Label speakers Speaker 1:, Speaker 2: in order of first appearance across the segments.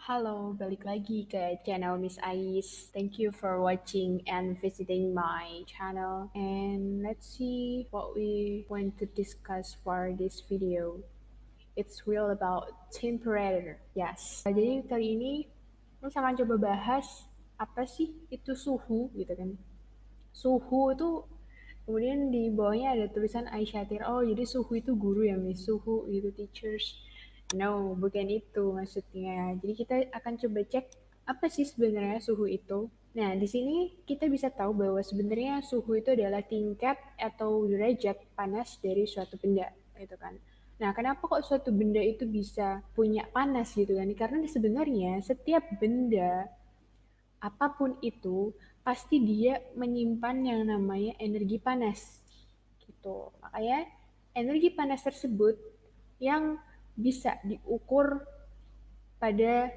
Speaker 1: Halo, balik lagi ke channel Miss Ais. Thank you for watching and visiting my channel. And let's see what we want to discuss for this video. It's real about temperature. Yes. Jadi kali ini Miss akan coba bahas apa sih itu suhu gitu kan. Suhu itu kemudian di bawahnya ada tulisan Aisyatir. Oh, jadi suhu itu guru ya, Miss. Suhu itu teachers. No, bukan itu maksudnya. Jadi kita akan coba cek apa sih sebenarnya suhu itu. Nah, di sini kita bisa tahu bahwa sebenarnya suhu itu adalah tingkat atau derajat panas dari suatu benda, gitu kan. Nah, kenapa kok suatu benda itu bisa punya panas gitu kan? Karena sebenarnya setiap benda apapun itu pasti dia menyimpan yang namanya energi panas gitu. Makanya energi panas tersebut yang bisa diukur pada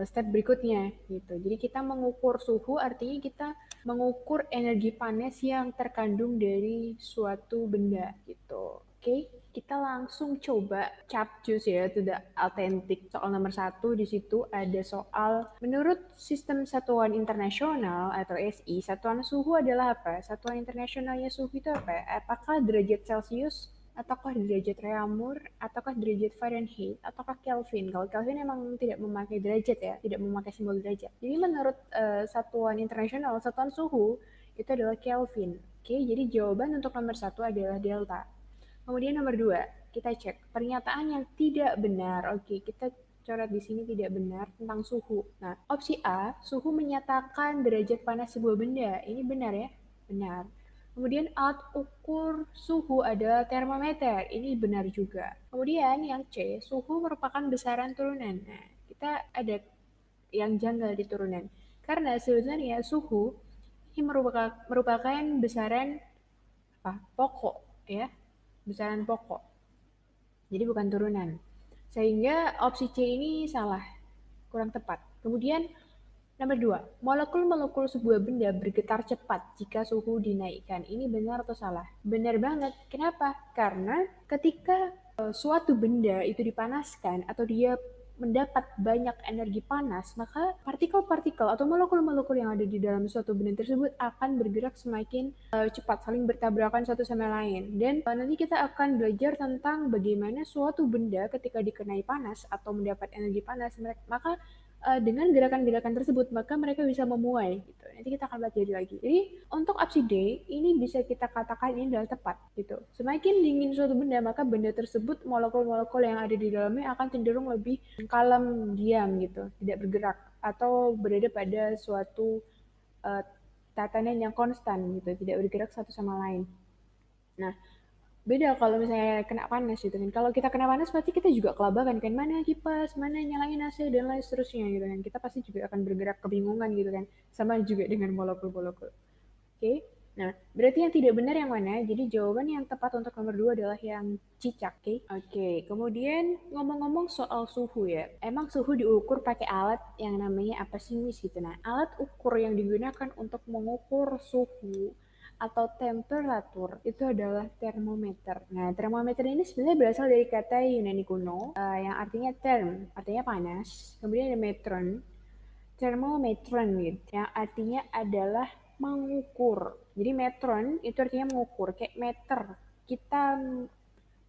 Speaker 1: step berikutnya gitu. Jadi kita mengukur suhu artinya kita mengukur energi panas yang terkandung dari suatu benda gitu. Oke, kita langsung coba capcus ya, itu the authentic. Soal nomor 1 di situ ada soal menurut Sistem Satuan Internasional atau SI, satuan suhu adalah apa? Satuan internasionalnya suhu itu apa? Apakah derajat Celcius, ataukah derajat Reaumur, ataukah derajat Fahrenheit, ataukah Kelvin. Kalau Kelvin memang tidak memakai derajat ya, tidak memakai simbol derajat. Jadi menurut satuan internasional, satuan suhu itu adalah Kelvin. Oke, jadi jawaban untuk nomor 1 adalah delta. Kemudian nomor 2, kita cek pernyataan yang tidak benar. Oke, kita coret di sini tidak benar tentang suhu. Nah, opsi A, suhu menyatakan derajat panas sebuah benda. Ini benar ya? Benar. Kemudian alat ukur suhu adalah termometer. Ini benar juga. Kemudian yang C, suhu merupakan besaran turunan. Nah, kita ada yang janggal di turunan. Karena sebenarnya suhu ini merupakan besaran pokok ya, besaran pokok. Jadi bukan turunan. Sehingga opsi C ini salah, kurang tepat. Kemudian nomor 2, molekul-molekul sebuah benda bergetar cepat jika suhu dinaikkan. Ini benar atau salah? Benar banget. Kenapa? Karena ketika suatu benda itu dipanaskan atau dia mendapat banyak energi panas, maka partikel-partikel atau molekul-molekul yang ada di dalam suatu benda tersebut akan bergerak semakin cepat, saling bertabrakan satu sama lain. Dan nanti kita akan belajar tentang bagaimana suatu benda ketika dikenai panas atau mendapat energi panas, maka dengan gerakan-gerakan tersebut maka mereka bisa memuai gitu. Nanti kita akan pelajari lagi. Jadi untuk opsi D ini bisa kita katakan ini adalah tepat gitu. Semakin dingin suatu benda maka benda tersebut molekul-molekul yang ada di dalamnya akan cenderung lebih kalem, diam gitu, tidak bergerak atau berada pada suatu uh, tatanan yang konstan gitu, tidak bergerak satu sama lain. Nah, beda kalau misalnya kena panas gitu kan. Kalau kita kena panas pasti kita juga kelabakan kan, mana kipas, mana nyalain AC dan lain seterusnya gitu kan. Kita pasti juga akan bergerak kebingungan gitu kan. Sama juga dengan molekul-molekul. Oke. Nah, berarti yang tidak benar yang mana? Jadi jawaban yang tepat untuk nomor 2 adalah yang cicak, oke? Oke, kemudian ngomong-ngomong soal suhu ya. Emang suhu diukur pakai alat yang namanya apa sih, Miss gitu. Nah, alat ukur yang digunakan untuk mengukur suhu atau temperatur itu adalah termometer. Nah, termometer ini sebenarnya berasal dari kata Yunani kuno yang artinya term, artinya panas. Kemudian ada metron, termometron gitu, yang artinya adalah mengukur. Jadi metron itu artinya mengukur, kayak meter. Kita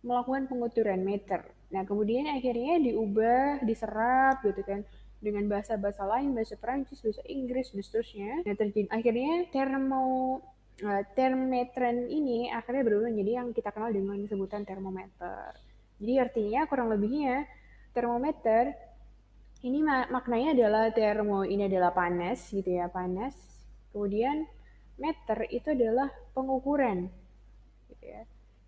Speaker 1: melakukan pengukuran meter. Nah, kemudian akhirnya diubah, diserap gitu kan dengan bahasa-bahasa lain, bahasa Perancis, bahasa Inggris, dan seterusnya. Nah, akhirnya termometron ini akhirnya berubah menjadi yang kita kenal dengan sebutan termometer. Jadi artinya kurang lebihnya termometer ini maknanya adalah termo ini adalah panas gitu ya, panas. Kemudian meter itu adalah pengukuran gitu ya.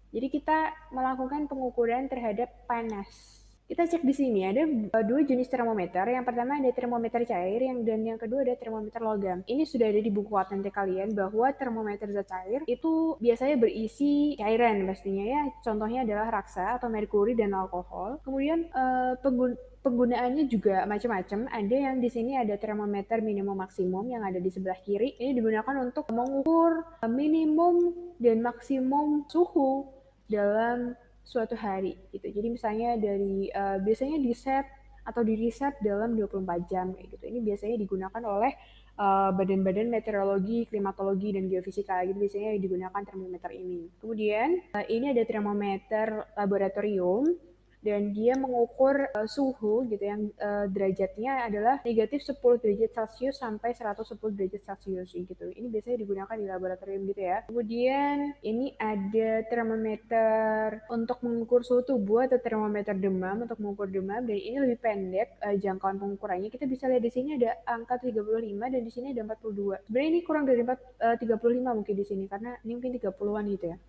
Speaker 1: Jadi kita melakukan pengukuran terhadap panas. Kita cek di sini ada dua jenis termometer. Yang pertama ada termometer cair, dan yang kedua ada termometer logam. Ini sudah ada di buku atente kalian bahwa termometer zat cair itu biasanya berisi cairan pastinya ya. Contohnya adalah raksa atau merkuri dan alkohol. Kemudian penggunaannya juga macam-macam. Ada yang di sini ada termometer minimum maksimum yang ada di sebelah kiri. Ini digunakan untuk mengukur minimum dan maksimum suhu dalam suatu hari gitu. Jadi misalnya dari biasanya di set atau di-reset dalam 24 jam kayak gitu. Ini biasanya digunakan oleh badan-badan meteorologi, klimatologi, dan geofisika gitu, biasanya digunakan termometer ini. Kemudian ini ada termometer laboratorium dan dia mengukur suhu gitu yang derajatnya adalah negatif 10 derajat Celcius sampai 110 derajat Celcius gitu. Ini biasanya digunakan di laboratorium gitu ya. Kemudian ini ada termometer untuk mengukur suhu tubuh atau termometer demam untuk mengukur demam, dan ini lebih pendek jangkauan pengukurannya. Kita bisa lihat di sini ada angka 35 dan di sini ada 42. Sebenarnya ini kurang dari 35 mungkin di sini karena ini mungkin 30-an gitu ya.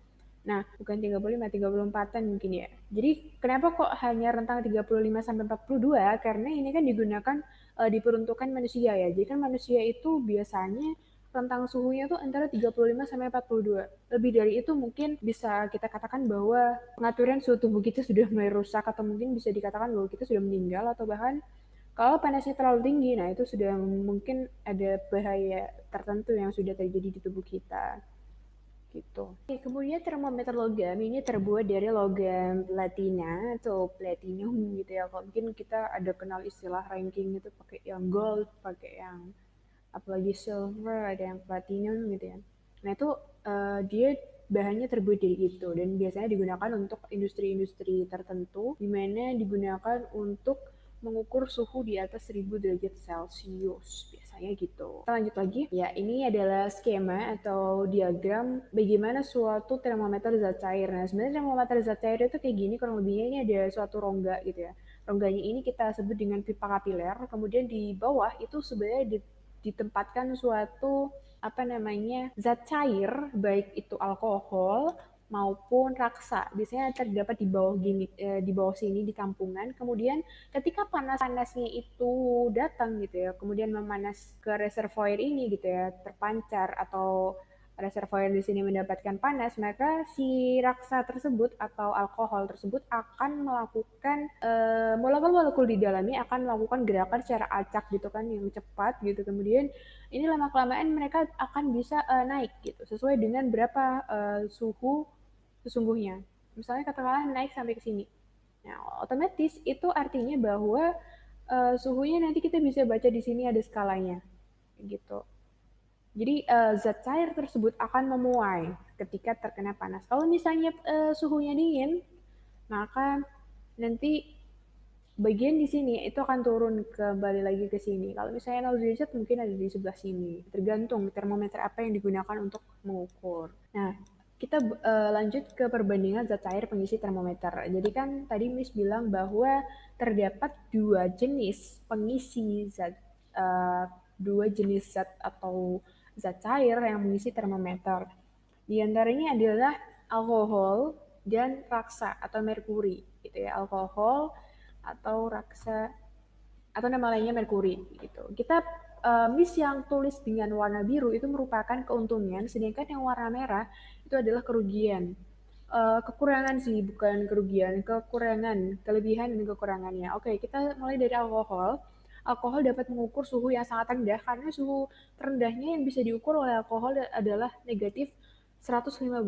Speaker 1: Nah, bukan 35, 34-an mungkin ya. Jadi, kenapa kok hanya rentang 35 sampai 42? Karena ini kan digunakan diperuntukkan manusia ya. Jadi kan manusia itu biasanya rentang suhunya tuh antara 35 sampai 42. Lebih dari itu mungkin bisa kita katakan bahwa pengaturan suhu tubuh kita sudah mulai rusak, atau mungkin bisa dikatakan bahwa kita sudah meninggal, atau bahkan kalau panasnya terlalu tinggi, nah itu sudah mungkin ada bahaya tertentu yang sudah terjadi di tubuh kita gitu. Oke, kemudian termometer logam ini terbuat dari logam platina atau platinum gitu ya. Kalau mungkin kita ada kenal istilah ranking itu pakai yang gold, pakai yang apalagi silver, ada yang platinum gitu ya. Nah itu dia bahannya terbuat dari itu dan biasanya digunakan untuk industri-industri tertentu, di mana digunakan untuk mengukur suhu di atas 1000 derajat Celcius biasanya gitu. Kita lanjut lagi. Ya, ini adalah skema atau diagram bagaimana suatu termometer zat cair. Nah, sebenarnya termometer zat cair itu kayak gini, kurang lebihnya ini ada suatu rongga gitu ya. Rongganya ini kita sebut dengan pipa kapiler. Kemudian di bawah itu sebenarnya ditempatkan suatu apa namanya zat cair, baik itu alkohol maupun raksa. Biasanya terdapat di bawah gini, di bawah sini di tampungan. Kemudian ketika panasnya itu datang gitu ya, kemudian memanas ke reservoir ini gitu ya, terpancar atau reservoir di sini mendapatkan panas, maka si raksa tersebut atau alkohol tersebut akan melakukan molekul-molekul di dalamnya akan melakukan gerakan secara acak gitu kan, yang cepat gitu. Kemudian ini lama-kelamaan mereka akan bisa naik gitu sesuai dengan berapa suhu sesungguhnya. Misalnya katakanlah naik sampai ke sini. Nah, otomatis itu artinya bahwa suhunya nanti kita bisa baca di sini ada skalanya gitu. Jadi zat cair tersebut akan memuai ketika terkena panas. Kalau misalnya suhunya dingin, maka nanti bagian di sini itu akan turun kembali lagi ke sini. Kalau misalnya 0 derajat mungkin ada di sebelah sini. Tergantung termometer apa yang digunakan untuk mengukur. Nah, kita lanjut ke perbandingan zat cair pengisi termometer. Jadi kan tadi Miss bilang bahwa terdapat dua jenis zat atau zat cair yang mengisi termometer. Di antaranya adalah alkohol dan raksa atau merkuri gitu ya. Alkohol atau raksa atau nama lainnya merkuri gitu. Kita Miss yang tulis dengan warna biru itu merupakan keuntungan, sedangkan yang warna merah itu adalah kerugian. Kekurangan sih, bukan kerugian, kekurangan, kelebihan dan kekurangannya. Oke, kita mulai dari alkohol. Alkohol dapat mengukur suhu yang sangat rendah karena suhu terendahnya yang bisa diukur oleh alkohol adalah negatif 115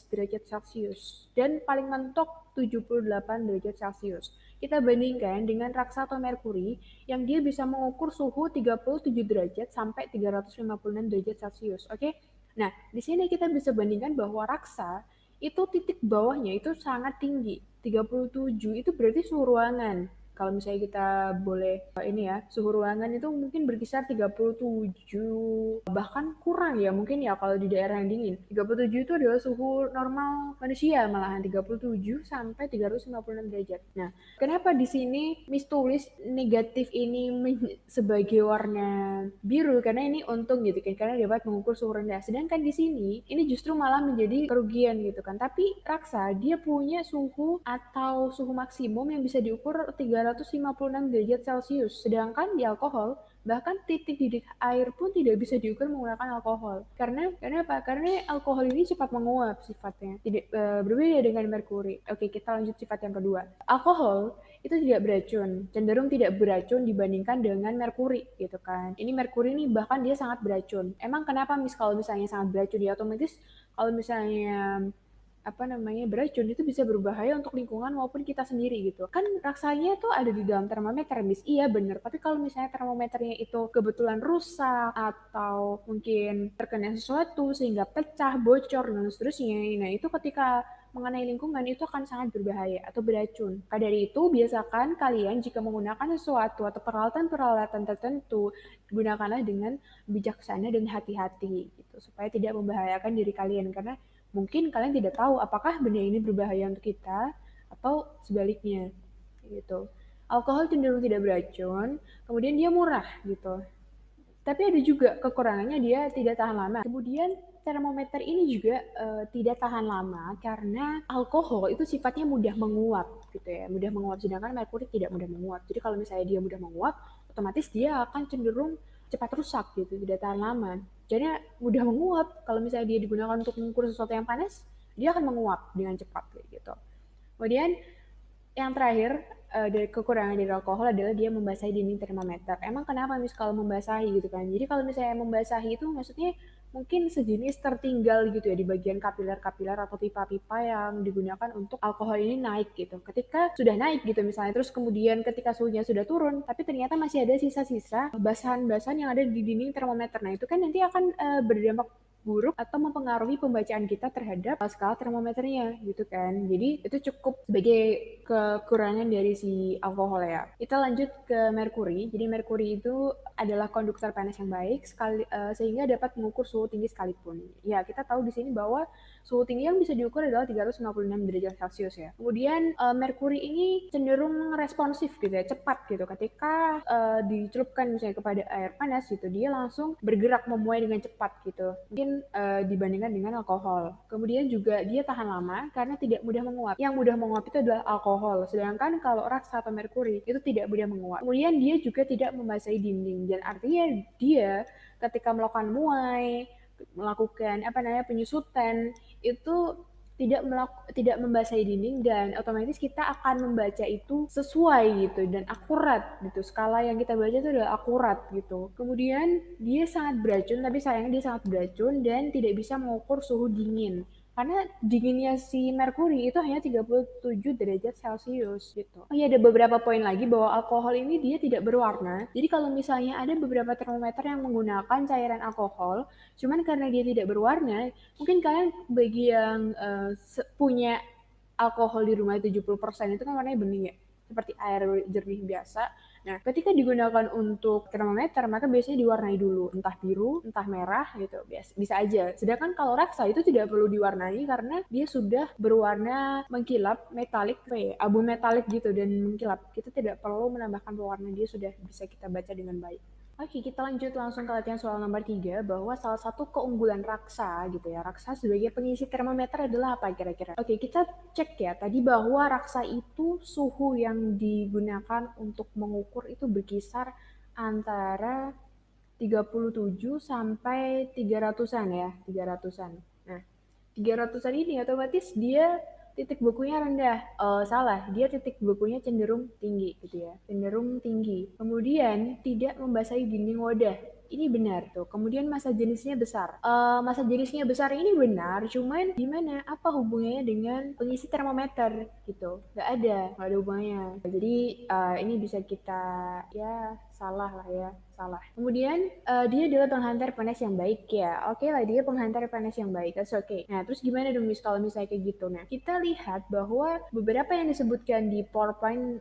Speaker 1: derajat Celcius dan paling mentok 78 derajat Celcius. Kita bandingkan dengan raksa atau merkuri yang dia bisa mengukur suhu 37 derajat sampai 356 derajat Celcius. Oke. Nah, di sini kita bisa bandingkan bahwa raksa itu titik bawahnya itu sangat tinggi. 37 itu berarti suhu ruangan. Kalau misalnya kita boleh ini ya, suhu ruangan itu mungkin berkisar 37, bahkan kurang ya mungkin ya kalau di daerah yang dingin. 37 itu adalah suhu normal manusia, malahan 37 sampai 356 derajat. Nah, kenapa di sini Miss tulis negatif ini sebagai warna biru? Karena ini untung gitu kan, karena dapat mengukur suhu rendah. Sedangkan di sini ini justru malah menjadi kerugian gitu kan. Tapi raksa dia punya suhu atau suhu maksimum yang bisa diukur 356 derajat Celcius. Sedangkan di alkohol bahkan titik didih air pun tidak bisa diukur menggunakan alkohol. Karena apa? Karena alkohol ini cepat menguap sifatnya. Berbeda dengan merkuri. Oke, kita lanjut sifat yang kedua. Alkohol itu tidak beracun, cenderung tidak beracun dibandingkan dengan merkuri gitu kan. Ini merkuri nih bahkan dia sangat beracun. Emang kenapa kalau misalnya sangat beracun? Ya otomatis kalau misalnya beracun itu bisa berbahaya untuk lingkungan maupun kita sendiri gitu. Kan raksanya tuh ada di dalam termometer, bis. Iya bener, tapi kalau misalnya termometernya itu kebetulan rusak atau mungkin terkena sesuatu sehingga pecah, bocor dan seterusnya. Nah, itu ketika mengenai lingkungan itu akan sangat berbahaya atau beracun. Maka dari itu, biasakan kalian jika menggunakan sesuatu atau peralatan-peralatan tertentu, gunakanlah dengan bijaksana dan hati-hati gitu, supaya tidak membahayakan diri kalian karena mungkin kalian tidak tahu apakah benda ini berbahaya untuk kita atau sebaliknya gitu. Alkohol cenderung tidak beracun, kemudian dia murah gitu. Tapi ada juga kekurangannya, dia tidak tahan lama. Kemudian termometer ini juga tidak tahan lama karena alkohol itu sifatnya mudah menguap gitu ya, mudah menguap, sedangkan merkuri tidak mudah menguap. Jadi kalau misalnya dia mudah menguap, otomatis dia akan cenderung cepat rusak gitu, tidak tahan lama. Jadi mudah menguap, kalau misalnya dia digunakan untuk mengukur sesuatu yang panas, dia akan menguap dengan cepat gitu. Kemudian yang terakhir, dari kekurangan dari alkohol adalah dia membasahi dinding termometer. Emang kenapa Miss kalau membasahi gitu kan? Jadi kalau misalnya membasahi itu maksudnya mungkin sejenis tertinggal gitu ya di bagian kapiler-kapiler atau pipa-pipa yang digunakan untuk alkohol ini naik gitu. Ketika sudah naik gitu misalnya, terus kemudian ketika suhunya sudah turun, tapi ternyata masih ada sisa-sisa basahan-basahan yang ada di dinding termometer. Nah, itu kan nanti akan berdampak buruk atau mempengaruhi pembacaan kita terhadap skala termometernya gitu kan. Jadi itu cukup sebagai kekurangan dari si alkohol ya. Kita lanjut ke merkuri. Jadi merkuri itu adalah konduktor panas yang baik sehingga dapat mengukur suhu tinggi sekalipun. Ya, kita tahu di sini bahwa suhu tinggi yang bisa diukur adalah 356 derajat Celcius ya. Kemudian merkuri ini cenderung responsif gitu ya, cepat gitu. Ketika dicelupkan misalnya kepada air panas gitu, dia langsung bergerak memuai dengan cepat gitu. Mungkin dibandingkan dengan alkohol. Kemudian juga dia tahan lama karena tidak mudah menguap. Yang mudah menguap itu adalah alkohol. Sedangkan kalau raksa atau merkuri itu tidak mudah menguap. Kemudian dia juga tidak membasahi dinding dan artinya dia ketika melakukan muai, melakukan penyusutan itu tidak membasahi dinding dan otomatis kita akan membaca itu sesuai gitu dan akurat gitu. Skala yang kita baca itu adalah akurat gitu. Kemudian dia sangat beracun, tapi sayangnya dia sangat beracun dan tidak bisa mengukur suhu dingin. Karena dinginnya si merkuri itu hanya 37 derajat Celcius gitu. Oh iya, ada beberapa poin lagi bahwa alkohol ini dia tidak berwarna. Jadi kalau misalnya ada beberapa termometer yang menggunakan cairan alkohol, cuman karena dia tidak berwarna, mungkin kalian bagi yang punya alkohol di rumah 70% itu kan warnanya bening ya, seperti air jernih biasa. Nah, ketika digunakan untuk termometer, maka biasanya diwarnai dulu, entah biru, entah merah gitu, bisa aja. Sedangkan kalau raksa itu tidak perlu diwarnai karena dia sudah berwarna mengkilap, metalik, abu metalik gitu dan mengkilap. Kita tidak perlu menambahkan pewarna, dia sudah bisa kita baca dengan baik. Oke, kita lanjut langsung ke latihan soal nomor 3, bahwa salah satu keunggulan raksa gitu ya. Raksa sebagai pengisi termometer adalah apa kira-kira? Oke, kita cek ya tadi bahwa raksa itu suhu yang digunakan untuk mengukur itu berkisar antara 37 sampai 300-an ya, 300-an. Nah, 300-an ini otomatis dia titik bekunya rendah. Salah, dia titik bekunya cenderung tinggi gitu ya. Cenderung tinggi. Kemudian tidak membasahi dinding wadah. Ini benar tuh. Kemudian massa jenisnya besar. Massa jenisnya besar ini benar, cuman gimana? Apa hubungannya dengan pengisi termometer gitu? Gak ada hubungannya. Jadi ini bisa kita ya salah lah ya, salah. Kemudian dia adalah penghantar panas yang baik ya. Oke lah, dia penghantar panas yang baik. That's okay. Nah, terus gimana dong Miss kalau misalnya kayak gitu? Nah, kita lihat bahwa beberapa yang disebutkan di PowerPoint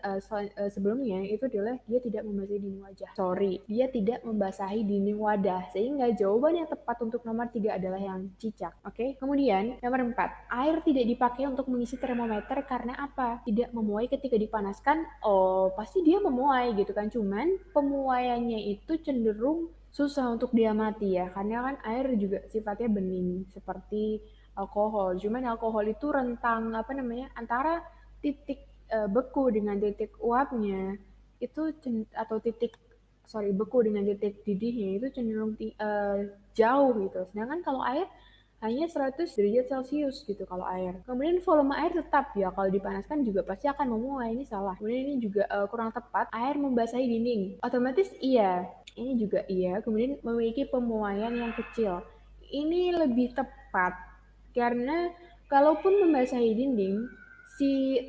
Speaker 1: sebelumnya itu adalah dia tidak membasahi dinding wajah. Sorry, dia tidak membasahi dinding wadah. Sehingga jawaban yang tepat untuk nomor 3 adalah yang cicak. Oke. Kemudian nomor 4, air tidak dipakai untuk mengisi termometer karena apa? Tidak memuai ketika dipanaskan. Oh, pasti dia memuai gitu kan. Cuman pemuaiannya itu cenderung susah untuk diamati ya, karena kan air juga sifatnya bening seperti alkohol. Cuman alkohol itu rentang antara titik beku dengan titik uapnya itu atau beku dengan titik didihnya itu cenderung jauh gitu. Sedangkan kalau air hanya 100 derajat Celcius gitu kalau air. Kemudian volume air tetap ya, kalau dipanaskan juga pasti akan memuai, ini salah. Kemudian ini juga kurang tepat, air membasahi dinding. Otomatis iya, ini juga iya. Kemudian memiliki pemuaian yang kecil. Ini lebih tepat karena kalaupun membasahi dinding, si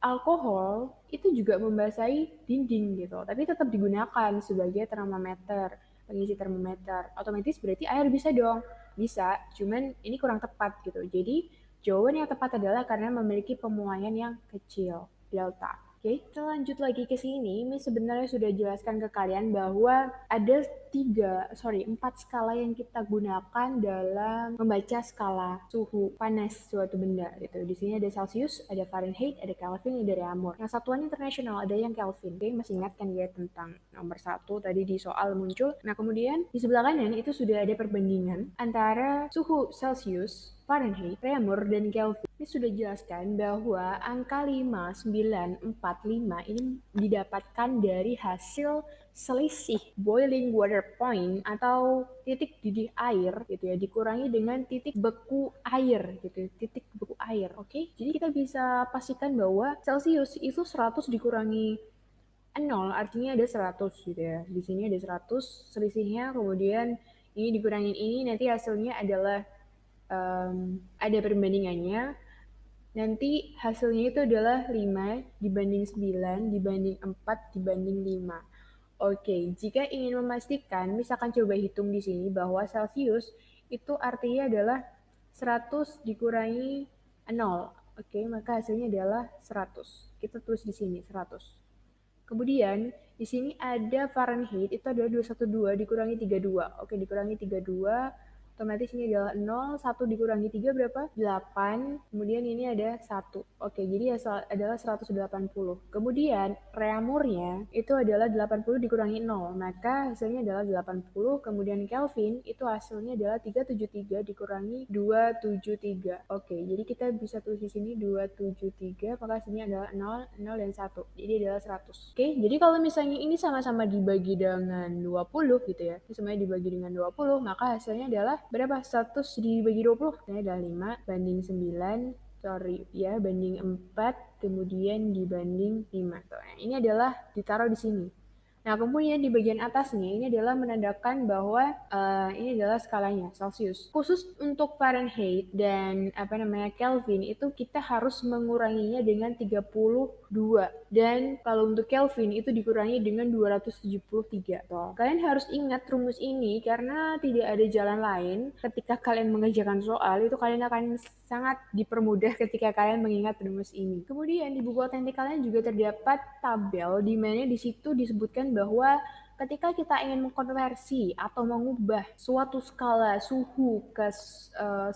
Speaker 1: alkohol itu juga membasahi dinding gitu, tapi tetap digunakan sebagai termometer, pengisi termometer. Otomatis berarti air bisa dong, bisa, cuman ini kurang tepat gitu. Jadi jawaban yang tepat adalah karena memiliki pemuaian yang kecil, delta. Oke, kita lanjut lagi ke sini. Ini sebenarnya sudah jelaskan ke kalian bahwa ada 4 skala yang kita gunakan dalam membaca skala suhu panas suatu benda. Gitu. Di sini ada Celsius, ada Fahrenheit, ada Kelvin, ada Reaumur. Yang satuan internasional ada yang Kelvin. Oke, masih ingat kan ya tentang nomor 1 tadi di soal muncul. Nah, kemudian di sebelah kanan itu sudah ada perbandingan antara suhu Celsius, Fahrenheit, Reaumur, dan Kelvin. Ini sudah jelaskan bahwa angka 5, 9, 4, 5 ini didapatkan dari hasil selisih boiling water point atau titik didih air gitu ya, dikurangi dengan titik beku air gitu, titik beku air. Oke, jadi kita bisa pastikan bahwa Celsius itu 100 dikurangi 0 artinya ada 100 gitu ya. Di sini ada 100 selisihnya, kemudian ini dikurangin ini, nanti hasilnya adalah ada perbandingannya. Nanti hasilnya itu adalah 5 dibanding 9 dibanding 4 dibanding 5. Oke, jika ingin memastikan, misalkan coba hitung di sini bahwa Celsius itu artinya adalah 100 dikurangi 0. Oke, maka hasilnya adalah 100. Kita tulis di sini 100. Kemudian di sini ada Fahrenheit, itu adalah 212 dikurangi 32. Oke, dikurangi 32, otomatis ini adalah 0, 1 dikurangi 3 berapa? 8, kemudian ini ada 1. Oke, jadi adalah 180. Kemudian reamurnya itu adalah 80 dikurangi 0, maka hasilnya adalah 80. Kemudian Kelvin itu hasilnya adalah 373 dikurangi 273. Oke, jadi kita bisa tulis di sini 273, maka hasilnya adalah 0, 0, dan 1. Jadi adalah 100. Oke, jadi kalau misalnya ini sama-sama dibagi dengan 20 gitu ya, ini semuanya dibagi dengan 20, maka hasilnya adalah berapa? 100 dibagi 20, ini adalah 5 banding 9, banding 4, kemudian dibanding 5. Nah, ini adalah ditaruh di sini. Nah, kemudian di bagian atasnya ini adalah menandakan bahwa ini adalah skalanya Celsius. Khusus untuk Fahrenheit dan Kelvin itu kita harus menguranginya dengan 32, dan kalau untuk Kelvin itu dikurangi dengan 273. Tuh. Kalian harus ingat rumus ini karena tidak ada jalan lain ketika kalian mengerjakan soal, itu kalian akan sangat dipermudah ketika kalian mengingat rumus ini. Kemudian di buku otentik kalian juga terdapat tabel di mana di situ disebutkan bahwa ketika kita ingin mengkonversi atau mengubah suatu skala suhu ke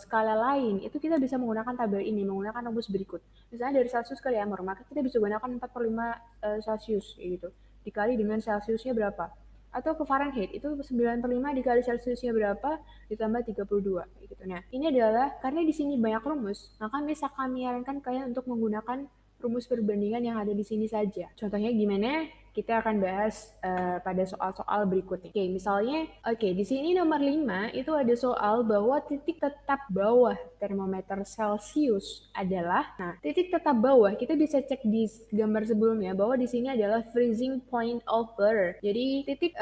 Speaker 1: skala lain, itu kita bisa menggunakan tabel ini, menggunakan rumus berikut. Misalnya dari Celsius ke Reaumur, maka kita bisa gunakan 4/5 Celsius gitu. Dikali dengan Celsiusnya berapa? Atau ke Fahrenheit, itu 9/5 dikali Celsiusnya berapa, ditambah 32 gitu. Nah, ini adalah karena di sini banyak rumus, maka bisa kami sarankan kalian untuk menggunakan rumus perbandingan yang ada di sini saja. Contohnya gimana? Kita akan bahas pada soal-soal berikutnya. Oke, misalnya, di sini nomor 5 itu ada soal bahwa titik tetap bawah termometer Celsius adalah, nah, titik tetap bawah kita bisa cek di gambar sebelumnya bahwa di sini adalah freezing point of water. Jadi titik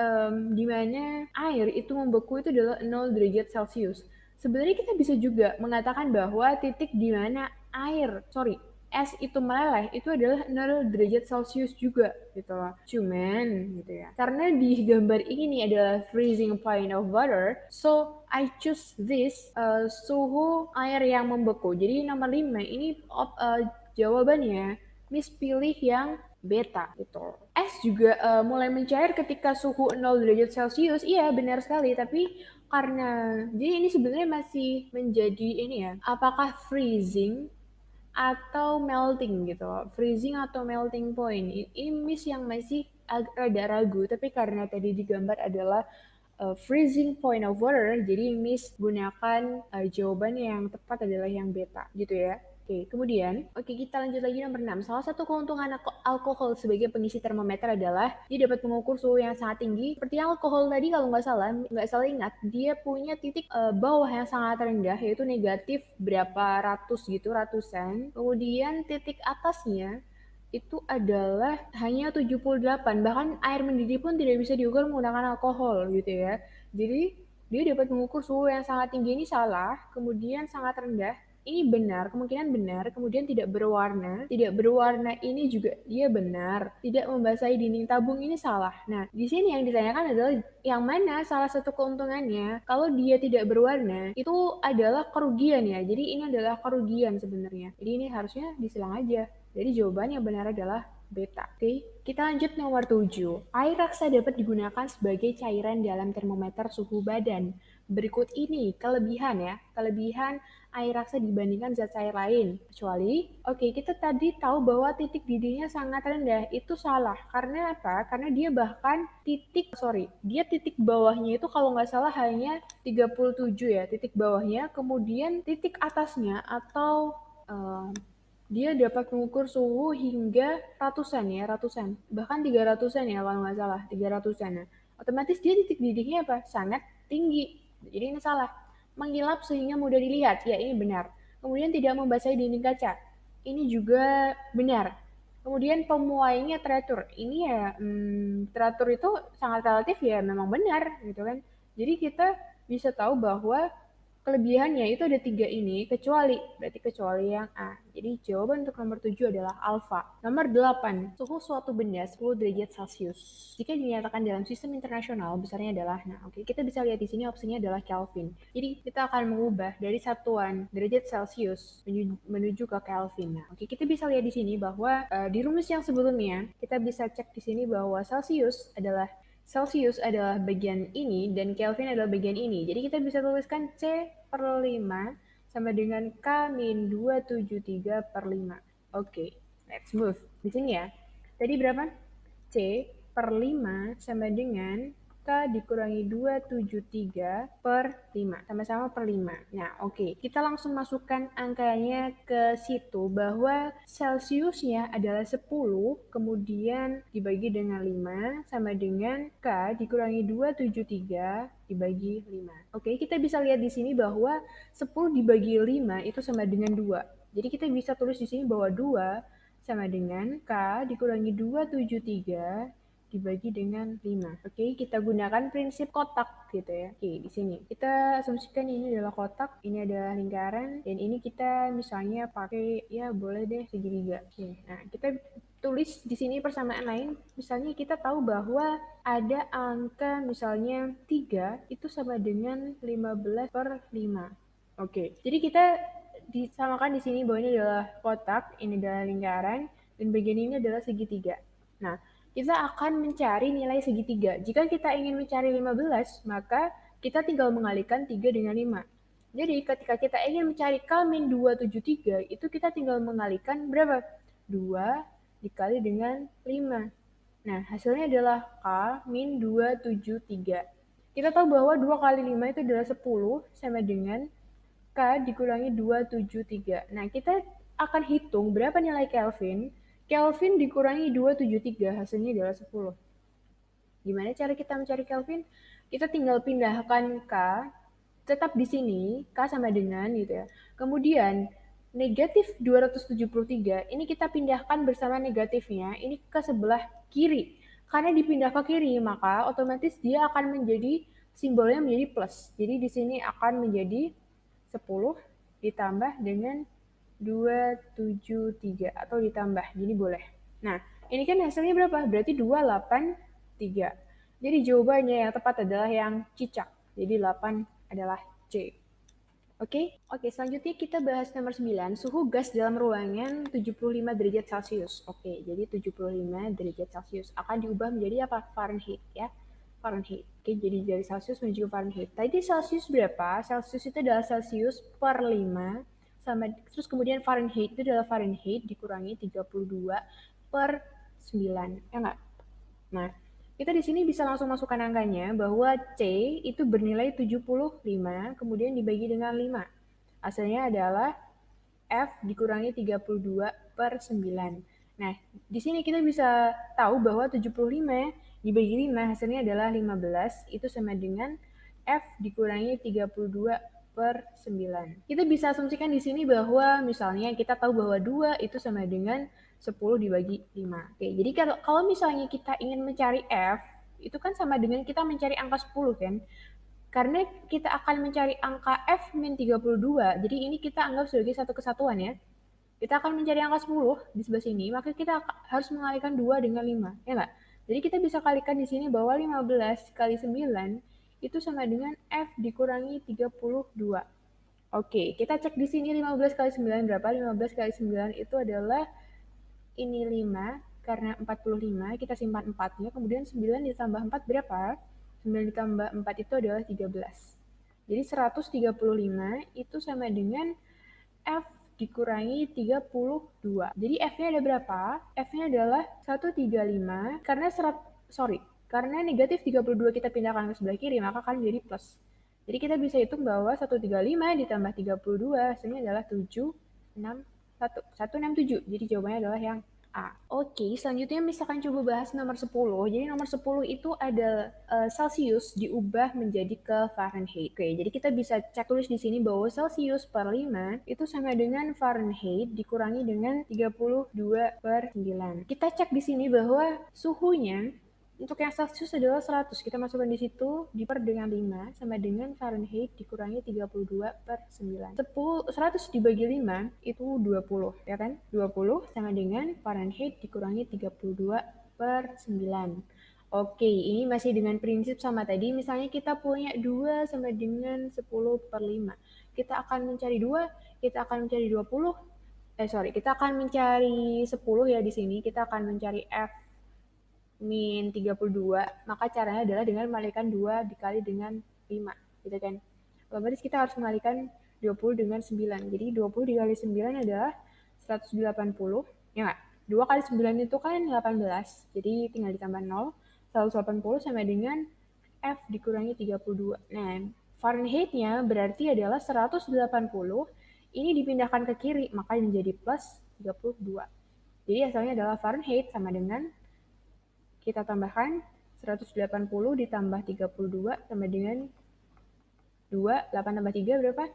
Speaker 1: di mana air itu membeku itu adalah 0 derajat Celsius. Sebenarnya kita bisa juga mengatakan bahwa titik di mana es itu meleleh itu adalah 0 derajat Celcius juga gitu loh. Cuman gitu ya, karena di gambar ini adalah freezing point of water, so I choose this suhu air yang membeku. Jadi nomor 5 ini jawabannya Miss pilih yang beta gitu. Es juga mulai mencair ketika suhu 0 derajat Celcius. Iya, benar sekali, tapi karena jadi ini sebenarnya masih menjadi ini ya, apakah freezing atau melting gitu, freezing atau melting point. Ini Miss yang masih agak ragu, tapi karena tadi digambar adalah freezing point of water, jadi Miss gunakan jawaban yang tepat adalah yang beta gitu ya. Kemudian, kita lanjut lagi nomor 6. Salah satu keuntungan alkohol sebagai pengisi termometer adalah dia dapat mengukur suhu yang sangat tinggi. Seperti alkohol tadi kalau nggak salah ingat, dia punya titik bawah yang sangat rendah, yaitu negatif berapa ratus gitu, ratusan. Kemudian titik atasnya itu adalah hanya 78, bahkan air mendidih pun tidak bisa diukur menggunakan alkohol gitu ya. Jadi dia dapat mengukur suhu yang sangat tinggi ini salah, kemudian sangat rendah ini benar, kemungkinan benar, kemudian tidak berwarna ini juga dia benar, tidak membasahi dinding tabung ini salah. Nah, di sini yang ditanyakan adalah yang mana salah satu keuntungannya. Kalau dia tidak berwarna, itu adalah kerugian ya. Jadi ini adalah kerugian sebenarnya. Jadi ini harusnya disilang aja. Jadi jawaban yang benar adalah beta. Oke, kita lanjut nomor 7. Air raksa dapat digunakan sebagai cairan dalam termometer suhu badan. Berikut ini kelebihan ya, kelebihan air raksa dibandingkan zat cair lain. Kecuali, kita tadi tahu bahwa titik didihnya sangat rendah. Itu salah. Karena apa? Karena dia bahkan dia titik bawahnya itu kalau nggak salah hanya 37 ya, titik bawahnya. Kemudian titik atasnya atau dia dapat mengukur suhu hingga ratusan, bahkan 300-an ya kalau nggak salah, 300-an. Nah, otomatis dia titik didihnya apa? Sangat tinggi. Jadi ini salah. Mengkilap sehingga mudah dilihat, ya ini benar. Kemudian tidak membasahi dinding kaca, ini juga benar. Kemudian pemuaiannya teratur, ini ya teratur itu sangat relatif ya, memang benar gitu kan. Jadi kita bisa tahu bahwa kelebihannya itu ada 3 ini, berarti kecuali yang A. Jadi jawaban untuk nomor 7 adalah alfa. Nomor 8, suhu suatu benda 10 derajat Celcius. Jika dinyatakan dalam sistem internasional, besarnya adalah, kita bisa lihat di sini opsinya adalah Kelvin. Jadi kita akan mengubah dari satuan derajat Celcius menuju ke Kelvin. Nah, kita bisa lihat di sini bahwa di rumus yang sebelumnya, kita bisa cek di sini bahwa Celsius adalah bagian ini dan Kelvin adalah bagian ini. Jadi kita bisa tuliskan C/5 sama dengan K-273/5. Let's move. Di sini ya. Tadi berapa? C/5 sama dengan K dikurangi 273/5. Sama-sama per 5. Nah, kita langsung masukkan angkanya ke situ bahwa Celsiusnya adalah 10, kemudian dibagi dengan 5 sama dengan K dikurangi 273 dibagi 5. Kita bisa lihat di sini bahwa 10 dibagi 5 itu sama dengan 2. Jadi kita bisa tulis di sini bahwa 2 sama dengan K dikurangi 273 dibagi dengan 5. Kita gunakan prinsip kotak gitu ya. Di sini kita asumsikan ini adalah kotak, ini adalah lingkaran, dan ini kita misalnya pakai ya boleh deh segitiga. Nah, kita tulis di sini persamaan lain. Misalnya kita tahu bahwa ada angka misalnya 3 itu sama dengan 15/5. Jadi kita disamakan di sini bahwa ini adalah kotak, ini adalah lingkaran, dan bagian ini adalah segitiga. Nah, kita akan mencari nilai segitiga. Jika kita ingin mencari 15, maka kita tinggal mengalihkan 3 dengan 5. Jadi ketika kita ingin mencari K-273, itu kita tinggal mengalihkan berapa? 2 dikali dengan 5. Nah, hasilnya adalah K-273. Kita tahu bahwa 2 kali 5 itu adalah 10 sama dengan K dikurangi 273. Nah, kita akan hitung berapa nilai Kelvin. Kelvin dikurangi 273, hasilnya adalah 10. Gimana cara kita mencari Kelvin? Kita tinggal pindahkan K, tetap di sini, K sama dengan gitu ya. Kemudian, negatif 273, ini kita pindahkan bersama negatifnya, ini ke sebelah kiri. Karena dipindah ke kiri, maka otomatis dia akan menjadi, simbolnya menjadi plus. Jadi di sini akan menjadi 10 ditambah dengan 273 atau ditambah, jadi boleh. Nah, ini kan hasilnya berapa? Berarti 283. Jadi jawabannya yang tepat adalah yang cicak. Jadi 8 adalah C. Oke, selanjutnya kita bahas nomor 9, suhu gas dalam ruangan 75 derajat Celcius. Jadi 75 derajat Celcius akan diubah menjadi apa? Fahrenheit ya. Fahrenheit. Jadi dari Celsius menuju Fahrenheit. Tadi Celsius berapa? Celsius itu adalah Celsius per 5 sama terus kemudian Fahrenheit itu adalah Fahrenheit dikurangi 32/9. Ya enggak? Nah, kita di sini bisa langsung masukkan angkanya bahwa C itu bernilai 75 kemudian dibagi dengan 5. Hasilnya adalah F dikurangi 32/9. Nah, di sini kita bisa tahu bahwa 75 dibagi 5 hasilnya adalah 15, itu sama dengan F dikurangi 32/9. Kita bisa asumsikan di sini bahwa misalnya kita tahu bahwa 2 itu sama dengan 10 dibagi 5. Jadi kalau misalnya kita ingin mencari F, itu kan sama dengan kita mencari angka 10 kan? Karena kita akan mencari angka F-32, jadi ini kita anggap sebagai satu kesatuan ya. Kita akan mencari angka 10 di sebelah sini, maka kita harus mengalihkan 2 dengan 5, ya nggak? Jadi kita bisa kalikan di sini bahwa 15 kali 9 itu sama dengan F dikurangi 32. Oke, kita cek di sini 15 kali 9 berapa? 15 kali 9 itu adalah ini 5, karena 45, kita simpan 4-nya, kemudian 9 ditambah 4 berapa? 9 ditambah 4 itu adalah 13. Jadi 135 itu sama dengan F dikurangi 32. Jadi F-nya ada berapa? F-nya adalah 135, karena negatif 32 kita pindahkan ke sebelah kiri, maka akan menjadi plus. Jadi kita bisa hitung bahwa 135 ditambah 32, hasilnya adalah 167. Jadi jawabannya adalah yang A. Oke, selanjutnya misalkan coba bahas nomor 10. Jadi nomor 10 itu ada Celsius diubah menjadi ke Fahrenheit. Oke, jadi kita bisa cek tulis di sini bahwa Celsius per 5 itu sama dengan Fahrenheit dikurangi dengan 32 per 9. Kita cek di sini bahwa suhunya untuk yang Celsius adalah 100, kita masukkan di situ, diper dengan 5, sama dengan Fahrenheit dikurangi 32 per 9. 100 dibagi 5, itu 20, ya kan? 20 sama dengan Fahrenheit dikurangi 32 per 9. Oke, ini masih dengan prinsip sama tadi, misalnya kita punya 2 sama dengan 10 per 5. Kita akan mencari 2, kita akan mencari 20, kita akan mencari 10 ya di sini, kita akan mencari F min 32, maka caranya adalah dengan mengalihkan 2 dikali dengan 5, gitu kan. Otomatis kita harus mengalihkan 20 dengan 9. Jadi 20 dikali 9 adalah 180, ya nggak? 2 kali 9 itu kan 18, jadi tinggal ditambah 0, 180 sama dengan F dikurangi 32. Nah, Fahrenheit-nya berarti adalah 180, ini dipindahkan ke kiri, maka menjadi plus 32. Jadi hasilnya adalah Fahrenheit sama dengan kita tambahkan 180 ditambah 32 sama dengan 2, 8 tambah 3 berapa?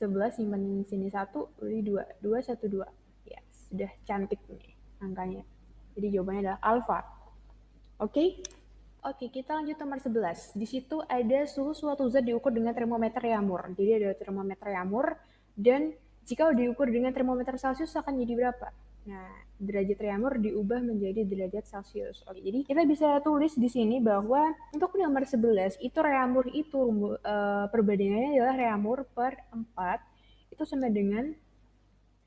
Speaker 1: 11, simpan sini 1, jadi 2, 2, 1, 2. Ya, sudah cantik nih angkanya. Jadi jawabannya adalah alfa. Oke? Oke, kita lanjut nomor 11. Di situ ada suhu suatu zat diukur dengan termometer Yamur. Jadi ada termometer Yamur, dan jika diukur dengan termometer Celcius akan jadi berapa? Nah, derajat Yamur diubah menjadi derajat Celcius. Oke, jadi kita bisa tulis di sini bahwa untuk nomor 11 itu Yamur itu perbandingannya adalah Yamur per 4 itu sama dengan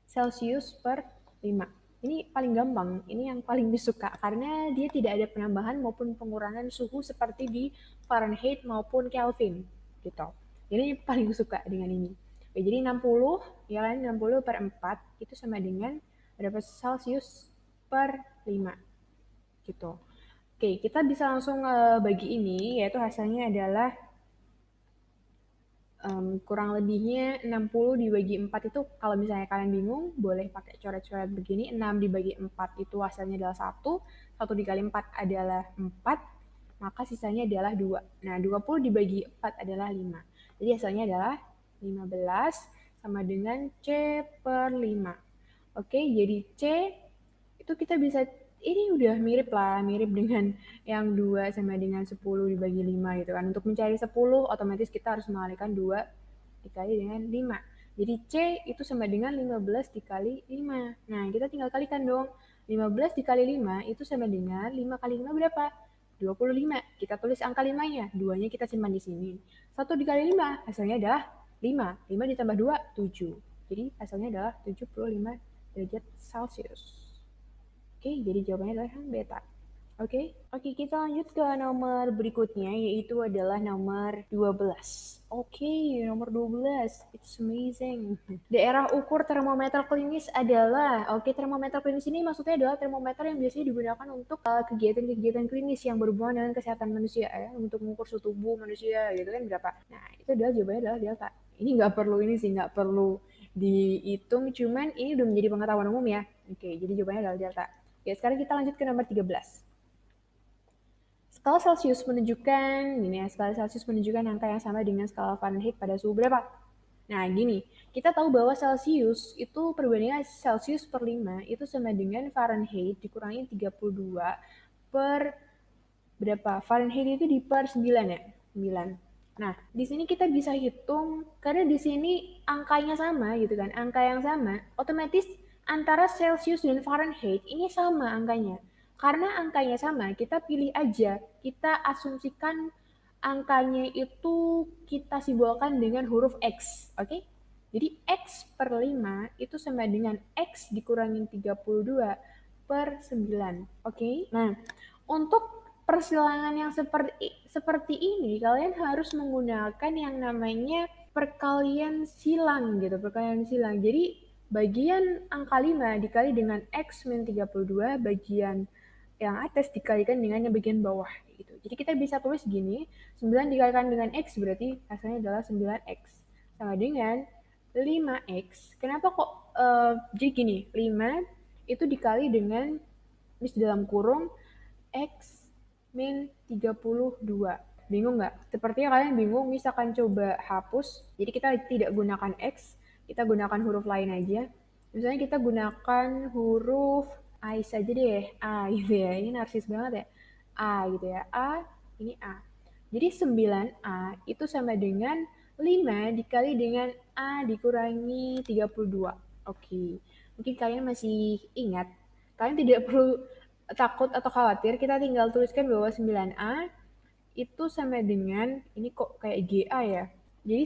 Speaker 1: Celcius per 5. Ini paling gampang, ini yang paling disuka karena dia tidak ada penambahan maupun pengurangan suhu seperti di Fahrenheit maupun Kelvin gitu. Jadi paling suka dengan ini. Oke, jadi 60 ya kan, 60 per 4 itu sama dengan berapa Celsius per 5 gitu. Oke, kita bisa langsung bagi ini, yaitu hasilnya adalah kurang lebihnya 60 dibagi 4 itu kalau misalnya kalian bingung boleh pakai coret-coret begini. 6 dibagi 4 itu hasilnya adalah 1, 1 dikali 4 adalah 4, maka sisanya adalah 2. Nah, 20 dibagi 4 adalah 5. Jadi hasilnya adalah 15 sama dengan C per 5. Oke, jadi C itu kita bisa, ini udah mirip lah, mirip dengan yang 2 sama dengan 10 dibagi 5 gitu kan. Untuk mencari 10 otomatis kita harus mengalihkan 2 dikali dengan 5. Jadi C itu sama dengan 15 dikali 5. Nah, kita tinggal kalikan dong. 15 dikali 5 itu sama dengan 5 kali 5 berapa? 25. Kita tulis angka 5-nya, 2-nya kita simpan di sini. 1 dikali 5 hasilnya adalah 5. 5 ditambah 2, 7. Jadi hasilnya adalah 75 derajat Celcius. Oke, jadi jawabannya adalah yang beta. Oke, kita lanjut ke nomor berikutnya, yaitu adalah nomor 12. Oke, nomor 12. It's amazing. Daerah ukur termometer klinis adalah, termometer klinis ini maksudnya adalah termometer yang biasanya digunakan untuk kegiatan-kegiatan klinis yang berhubungan dengan kesehatan manusia ya, untuk mengukur suhu tubuh manusia gitu kan berapa. Nah, itu adalah jawabannya adalah delta. Ini nggak perlu dihitung, cuman ini udah menjadi pengetahuan umum ya. Oke, jadi jawabannya adalah delta. Oke, sekarang kita lanjut ke nomor 13. Skala Celsius menunjukkan, skala Celsius menunjukkan angka yang sama dengan skala Fahrenheit pada suhu berapa? Nah, gini, kita tahu bahwa Celsius itu perbandingan Celsius per 5 itu sama dengan Fahrenheit dikurangi 32 per berapa? Fahrenheit itu di per 9 ya? 9. Nah, di sini kita bisa hitung karena di sini angkanya sama gitu kan, angka yang sama, otomatis antara Celsius dan Fahrenheit ini sama angkanya. Karena angkanya sama, kita pilih aja, kita asumsikan angkanya itu kita simbolkan dengan huruf X, oke? Jadi X per 5 itu sama dengan X dikurangin 32 per 9, oke? Nah, untuk persilangan yang seperti ini, kalian harus menggunakan yang namanya perkalian silang gitu, perkalian silang. Jadi bagian angka 5 dikali dengan X min 32, bagian yang atas dikalikan dengan yang bagian bawah gitu. Jadi kita bisa tulis gini, 9 dikalikan dengan X berarti hasilnya adalah 9X. Sama dengan 5X. Kenapa kok jadi gini, 5 itu dikali dengan di dalam kurung X min 32. Bingung nggak? Sepertinya kalian bingung, misalkan coba hapus. Jadi kita tidak gunakan X, kita gunakan huruf lain aja. Misalnya kita gunakan huruf A saja deh, A gitu ya. Ini narsis banget ya. A gitu ya. A, ini A. Jadi 9A itu sama dengan 5 dikali dengan A dikurangi 32. Oke, mungkin kalian masih ingat. Kalian tidak perlu takut atau khawatir, kita tinggal tuliskan bahwa 9A itu sama dengan, ini kok kayak GA ya. Jadi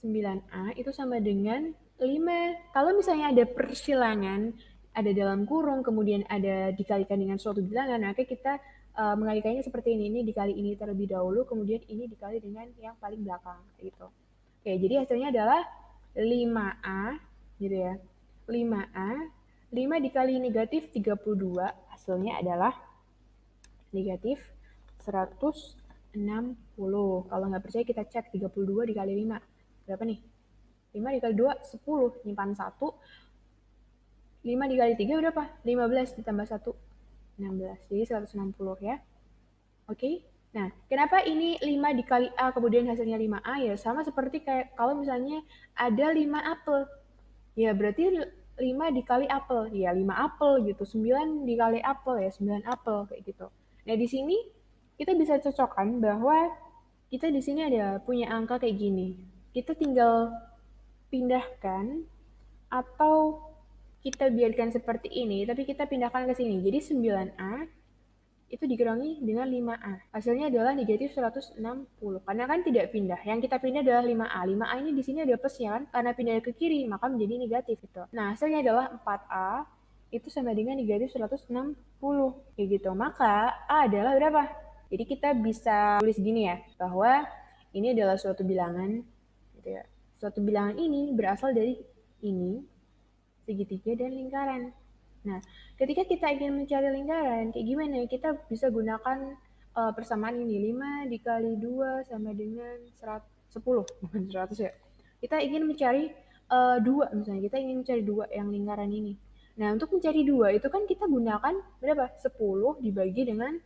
Speaker 1: 9A itu sama dengan 5. Kalau misalnya ada persilangan, ada dalam kurung, kemudian ada dikalikan dengan suatu bilangan, maka kita mengalikannya seperti ini dikali ini terlebih dahulu, kemudian ini dikali dengan yang paling belakang, gitu. Oke, jadi hasilnya adalah 5A, gitu ya. 5A, 5 dikali negatif 32, hasilnya adalah negatif 160. Kalau nggak percaya kita cek 32 dikali 5. Berapa nih? 5 dikali 2, 10. Nyimpan 1. 5 dikali 3 berapa? 15 ditambah 1, 16. Jadi 160 ya. Oke. Nah, kenapa ini 5 dikali A kemudian hasilnya 5A? Ya sama seperti kayak kalau misalnya ada 5 apel. Ya berarti 5 dikali apel. Ya 5 apel gitu. 9 dikali apel ya 9 apel kayak gitu. Nah, di sini kita bisa cocokkan bahwa kita di sini ada punya angka kayak gini. Kita tinggal pindahkan atau kita biarkan seperti ini, tapi kita pindahkan ke sini. Jadi 9A itu dikurangi dengan 5A. Hasilnya adalah negatif 160. Karena kan tidak pindah. Yang kita pindah adalah 5A. 5A ini di sini ada plusnya kan? Karena pindah ke kiri, maka menjadi negatif itu. Nah, hasilnya adalah 4A itu sama dengan negatif 160. Kayak gitu. Maka A adalah berapa? Jadi kita bisa tulis gini ya, bahwa ini adalah suatu bilangan. Gitu ya. Suatu bilangan ini berasal dari ini, segitiga, dan lingkaran. Nah, ketika kita ingin mencari lingkaran, kayak gimana? Kita bisa gunakan persamaan ini. 5 dikali 2 sama dengan 10, bukan 100 ya. Kita ingin mencari 2, misalnya. Kita ingin mencari 2 yang lingkaran ini. Nah, untuk mencari 2 itu kan kita gunakan berapa? 10 dibagi dengan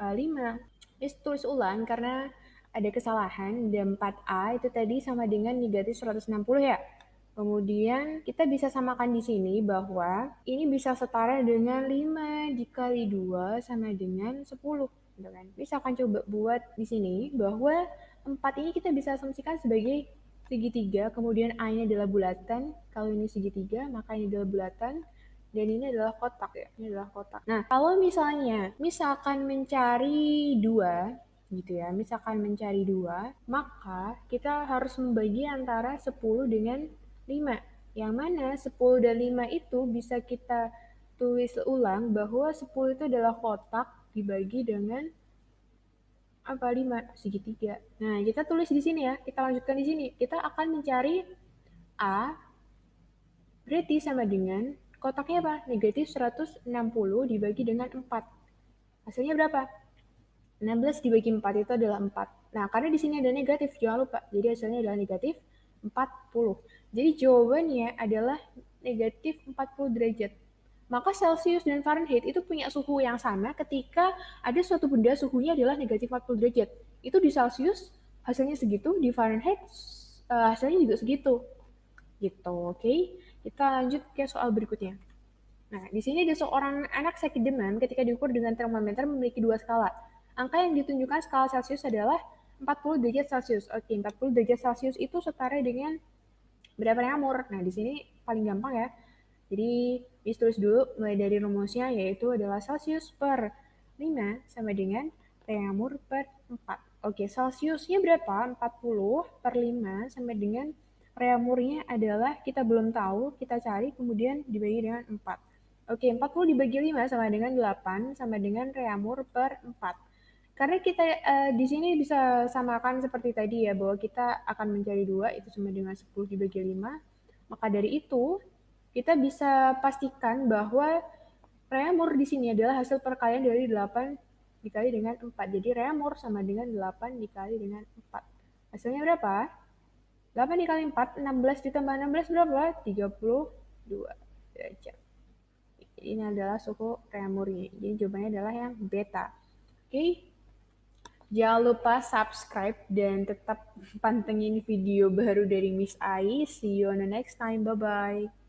Speaker 1: 5. Terus tulis ulang karena ada kesalahan. Dan 4A itu tadi sama dengan negatif 160 ya. Kemudian kita bisa samakan di sini bahwa ini bisa setara dengan 5 dikali 2 sama dengan 10. Gitu kan. Bisa akan coba buat di sini bahwa 4 ini kita bisa asumsikan sebagai segitiga, kemudian A ini adalah bulatan. Kalau ini segitiga, maka ini adalah bulatan. Dan ini adalah kotak ya, ini adalah kotak. Nah, kalau misalkan mencari 2, gitu ya, misalkan mencari 2, maka kita harus membagi antara 10 dengan 5. Yang mana 10 dan 5 itu bisa kita tulis ulang bahwa 10 itu adalah kotak dibagi dengan apa 5 segitiga. Nah, kita tulis di sini ya, kita lanjutkan di sini. Kita akan mencari A berarti sama dengan kotaknya apa? Negatif 160 dibagi dengan 4. Hasilnya berapa? 16 dibagi 4 itu adalah 4. Nah, karena di sini ada negatif, jangan lupa. Jadi hasilnya adalah negatif 40. Jadi jawabannya adalah negatif 40 derajat. Maka Celsius dan Fahrenheit itu punya suhu yang sama ketika ada suatu benda suhunya adalah negatif 40 derajat. Itu di Celsius hasilnya segitu, di Fahrenheit hasilnya juga segitu. Gitu, oke? Kita lanjut ke soal berikutnya. Nah, di sini ada seorang anak sakit demam ketika diukur dengan termometer memiliki 2 skala. Angka yang ditunjukkan skala Celsius adalah 40 derajat Celcius. Oke, 40 derajat Celcius itu setara dengan berapa reaumur? Nah, di sini paling gampang ya. Jadi, tulis dulu mulai dari rumusnya, yaitu adalah Celcius per 5 sama dengan reaumur per 4. Oke, Celciusnya berapa? 40 per 5 sama dengan reaumurnya adalah kita belum tahu, kita cari kemudian dibagi dengan 4. Oke, 40 dibagi 5 sama dengan 8 sama dengan reaumur per 4. Karena kita di sini bisa samakan seperti tadi ya, bahwa kita akan mencari 2, itu sama dengan 10 dibagi 5. Maka dari itu, kita bisa pastikan bahwa reamur di sini adalah hasil perkalian dari 8 dikali dengan 4. Jadi reamur sama dengan 8 dikali dengan 4. Hasilnya berapa? 8 dikali 4, 16 ditambah 16 berapa? 32 derajat. Ini adalah suhu reamurnya. Jadi jawabannya adalah yang beta. Oke. Jangan lupa subscribe dan tetap pantengin video baru dari Miss Ai. See you on the next time. Bye-bye.